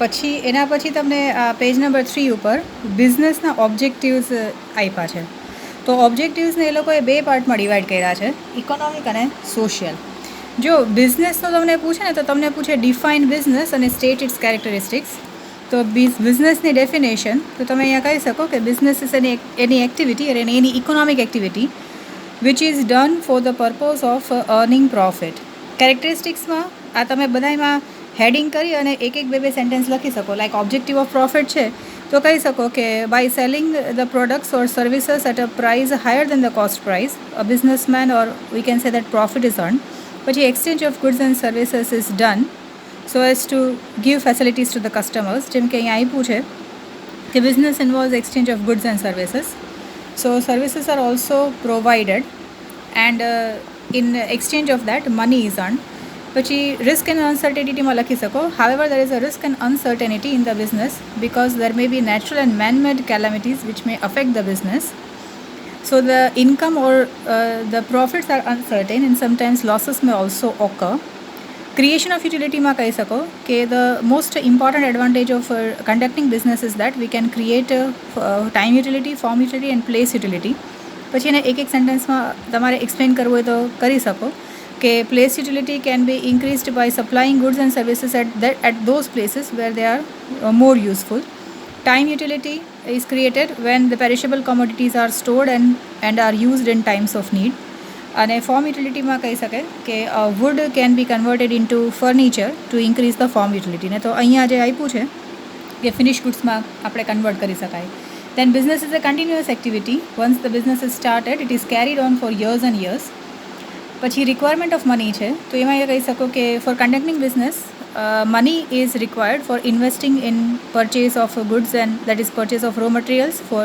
પછી એના પછી તમને પેજ નંબર 3 ઉપર બિઝનેસના ઓબ્જેક્ટિવ્સ આપ્યા છે. તો ઓબ્જેક્ટિવ્સને એ લોકોએ 2 પાર્ટમાં ડિવાઈડ કર્યા છે, ઇકોનોમિક અને સોશિયલ. જો બિઝનેસનો તમને પૂછે ને તો તમને પૂછે ડિફાઇન બિઝનેસ અને સ્ટેટ ઇટ્સ કેરેક્ટરિસ્ટિક્સ. તો બિઝનેસની ડેફિનેશન તો તમે અહીંયા કહી શકો કે બિઝનેસ ઇઝ એની એક્ટિવિટી અને any economic activity which is done for the purpose of earning profit. કેરેક્ટરિસ્ટિક્સમાં આ તમે બધામાં હેડિંગ કરી અને એક બે સેન્ટેન્સ લખી શકો. લાઈક ઓબ્જેક્ટિવ ઓફ પ્રોફિટ છે તો કહી શકો કે by selling the products or services at a price higher than the cost price a businessman or we can say that profit is earn. પછી exchange of goods and services is done so as to give facilities to the customers. જેમ કે અહીંયા આપ્યું છે કે business involves exchange of goods and services. So services are also provided and in exchange of that money is earn. પછી risk and અનસર્ટેનિટીમાં લખી શકો however there is a risk and uncertainty in the business because there may be natural and man-made calamities which may affect the business. So the income or the profits are uncertain and sometimes losses may also occur. Creation of utility માં કહી શકો કે the most important advantage of conducting business is that we can create time utility, form utility and place utility. પછી એને એક સેન્ટેન્સમાં તમારે explain કરવું હોય તો કરી શકો કે place utility can be increased by supplying goods and services at those places where they are more useful. Time utility is created when the perishable commodities are stored and are used in times of need. અને form યુટિલિટીમાં કહી શકે કે wood can be converted into furniture to increase the form utility. ને તો અહીંયા જે આપ્યું છે કે ફિનિશ ગુડ્સમાં આપણે કન્વર્ટ કરી શકાય. Then business is a continuous activity. Once the business is started, it is carried on for years and years. પછી રિક્વાયરમેન્ટ ઓફ મની છે તો એમાં એ કહી શકો કે for conducting business money is required for investing in purchase of goods and that is purchase of raw materials for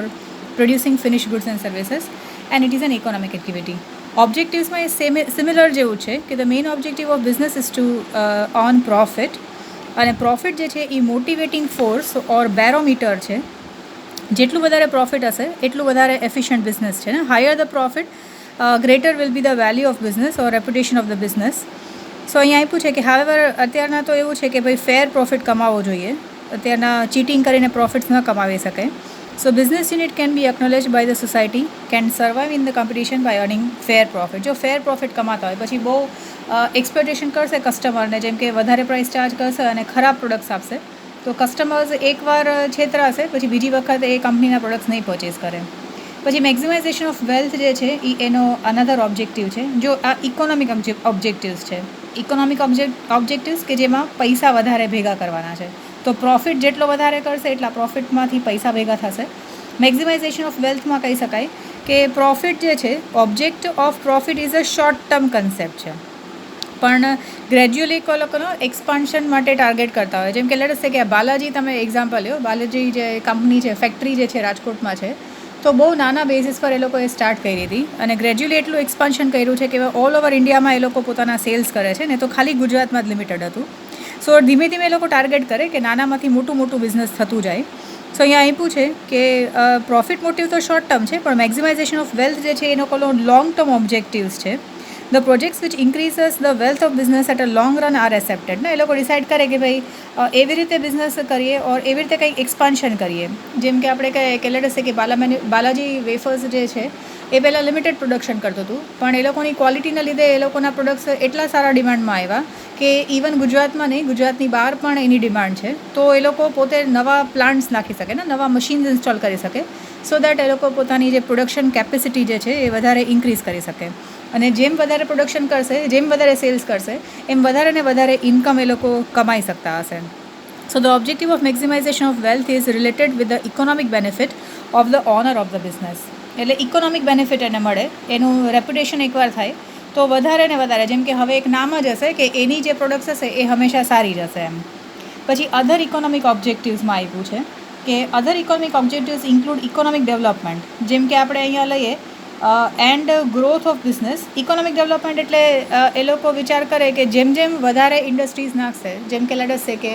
producing finish goods and services and it is an economic activity. ઓબ્જેક્ટિવ્સમાં એ similar જેવું છે કે the main objective of business is to earn profit. અને profit જે છે એ motivating force or barometer છે. જેટલું વધારે પ્રોફિટ હશે એટલું વધારે એફિશિયન્ટ બિઝનેસ છે ને. Higher the profit greater will be the value of business or reputation of the business. સો અહીંયા આપ્યું છે કે હાવેવર અત્યારના તો એવું છે કે ભાઈ ફેર પ્રોફિટ કમાવવો જોઈએ, અત્યારના ચીટિંગ કરીને પ્રોફિટ્સ ન કમાવી શકે. So business unit can be acknowledge by the society can survive in the competition by earning fair profit. જો ફેર પ્રોફિટ કમાતા હોય પછી બહુ એક્સપેક્ટેશન કરશે કસ્ટમરને, જેમ કે વધારે પ્રાઇસ ચાર્જ કરશે અને ખરાબ પ્રોડક્ટ્સ આપશે તો કસ્ટમર્સ એકવાર છેતરાશે પછી બીજી વખત એ કંપનીના પ્રોડક્ટ્સ નહીં પરચેઝ કરે. પછી મેક્ઝિમાઇઝેશન ઓફ વેલ્થ જે છે એ એનો અનધર ઓબ્જેક્ટિવ છે. જો આ ઇકોનોમિક ઓબ્જેક્ટિવ્સ છે, ઇકોનોમિક ઓબ્જેક્ટિવ્સ કે જેમાં પૈસા વધારે ભેગા કરવાના છે તો પ્રોફિટ જેટલો વધારે કરશે એટલા પ્રોફિટમાંથી પૈસા ભેગા થશે. મેક્ઝિમાઇઝેશન ઓફ વેલ્થમાં કહી શકાય કે પ્રોફિટ જે છે, object of profit is a short term concept છે પણ ગ્રેજ્યુઅલી કોઈ લોકોનો એક્સપાન્શન માટે ટાર્ગેટ કરતા હોય. જેમ કે લેટ અસ સે કે બાલાજી તમે એક્ઝામ્પલ લ્યો, બાલાજી જે કંપની છે, ફેક્ટરી જે છે રાજકોટમાં છે તો બહુ નાના બેઝિસ પર એ લોકોએ સ્ટાર્ટ કરી હતી અને ગ્રેજ્યુઅલી એટલું એક્સપાન્શન કર્યું છે કે ઓલ ઓવર ઇન્ડિયામાં એ લોકો પોતાના સેલ્સ કરે છે ને. તો ખાલી ગુજરાતમાં જ લિમિટેડ હતું. સો ધીમે ધીમે એ લોકો ટાર્ગેટ કરે કે નાનામાંથી મોટું બિઝનેસ થતું જાય. સો અહીંયા આપ્યું છે કે પ્રોફિટ મોટિવ તો શોર્ટ ટર્મ છે પણ મેક્ઝિમાઇઝેશન ઓફ વેલ્થ જે છે એ લોકોનો લોંગ ટર્મ ઓબ્જેક્ટિવ્સ છે. The projects which increases the wealth of business at a long run are accepted. ને એ લોકો ડિસાઇડ કરે કે ભાઈ એવી રીતે બિઝનેસ કરીએ ઓર એવી રીતે કંઈક એક્સપાન્શન કરીએ. જેમ કે આપણે કહીએ કે લેટ અસ સે કે બાલાજી વેફર્સ જે છે એ પહેલાં લિમિટેડ પ્રોડક્શન કરતું હતું પણ એ લોકોની ક્વોલિટીના લીધે એ લોકોના પ્રોડક્ટ્સ એટલા સારા ડિમાન્ડમાં આવ્યા કે ઇવન ગુજરાતમાં નહીં, ગુજરાતની બહાર પણ એની ડિમાન્ડ છે. તો એ લોકો પોતે નવા પ્લાન્ટ્સ નાખી શકે ને, નવા મશીન્સ ઇન્સ્ટોલ કરી શકે સો દેટ એ લોકો પોતાની જે પ્રોડક્શન કેપેસિટી જે છે એ વધારે ઇન્ક્રીઝ કરી શકે. અને જેમ વધારે પ્રોડક્શન કરશે, જેમ વધારે સેલ્સ કરશે એમ વધારે ને વધારે ઇન્કમ એ લોકો કમાઈ શકતા હશે. So the objective of maximization of wealth is related with the economic benefit of the owner of the business. એટલે ઇકોનોમિક બેનિફિટ એને મળે, એનું રેપ્યુટેશન એકવાર થાય તો વધારે ને વધારે, જેમ કે હવે એક નામ જ હશે કે એની જે પ્રોડક્ટ્સ હશે એ હંમેશા સારી જ હશે એમ. પછી અધર ઇકોનોમિક ઓબ્જેક્ટિવ્સમાં આવ્યું છે કે other economic objectives include economic development. જેમ કે આપણે અહીંયા લઈએ and growth of business. Economic development એટલે એ લોકો વિચાર કરે કે જેમ જેમ વધારે ઇન્ડસ્ટ્રીઝ નાખશે, જેમ કે લેટ અસ સે કે